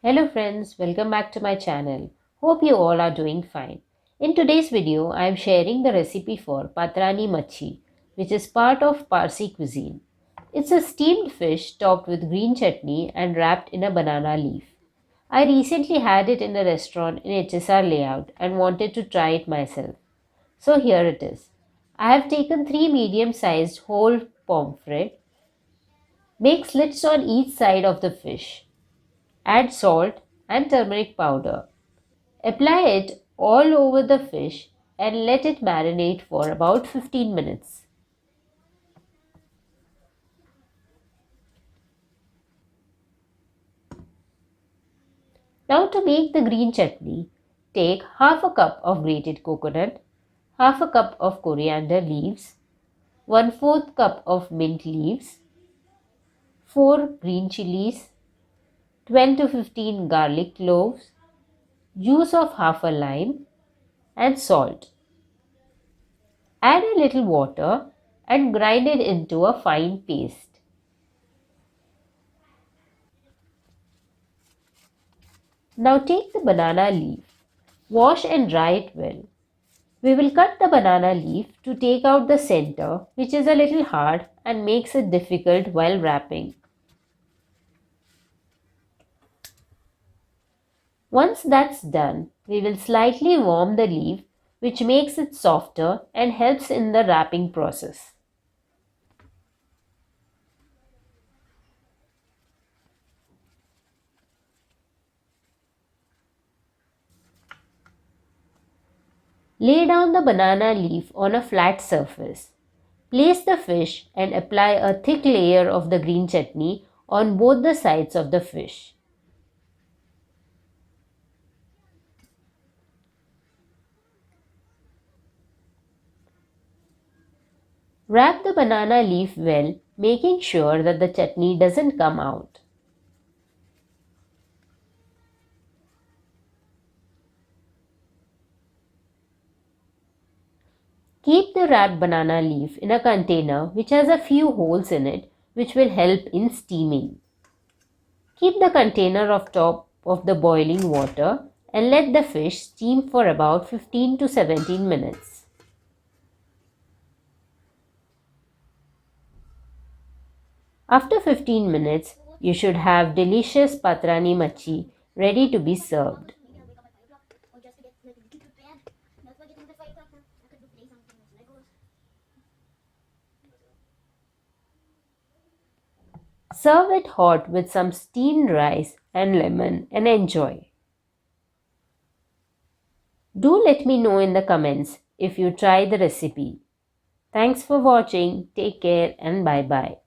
Hello friends, welcome back to my channel. Hope you all are doing fine. In today's video, I am sharing the recipe for Patrani Macchi, which is part of Parsi cuisine. It's a steamed fish topped with green chutney and wrapped in a banana leaf. I recently had it in a restaurant in HSR layout and wanted to try it myself. So here it is. I have taken 3 medium-sized whole pomfret. Make slits on each side of the fish. Add salt and turmeric powder. Apply it all over the fish and let it marinate for about 15 minutes. Now to make the green chutney, take half a cup of grated coconut, half a cup of coriander leaves, 1/4 cup of mint leaves, 4 green chilies, 12 to 15 garlic cloves, juice of half a lime and salt. Add a little water and grind it into a fine paste. Now take the banana leaf. Wash and dry it well. We will cut the banana leaf to take out the center, which is a little hard and makes it difficult while wrapping. Once that's done, we will slightly warm the leaf, which makes it softer and helps in the wrapping process. Lay down the banana leaf on a flat surface. Place the fish and apply a thick layer of the green chutney on both the sides of the fish. Wrap the banana leaf well, making sure that the chutney doesn't come out. Keep the wrapped banana leaf in a container which has a few holes in it, which will help in steaming. Keep the container on top of the boiling water and let the fish steam for about 15 to 17 minutes. After 15 minutes, you should have delicious Patrani Macchi ready to be served. Serve it hot with some steamed rice and lemon and enjoy. Do let me know in the comments if you try the recipe. Thanks for watching. Take care and bye bye.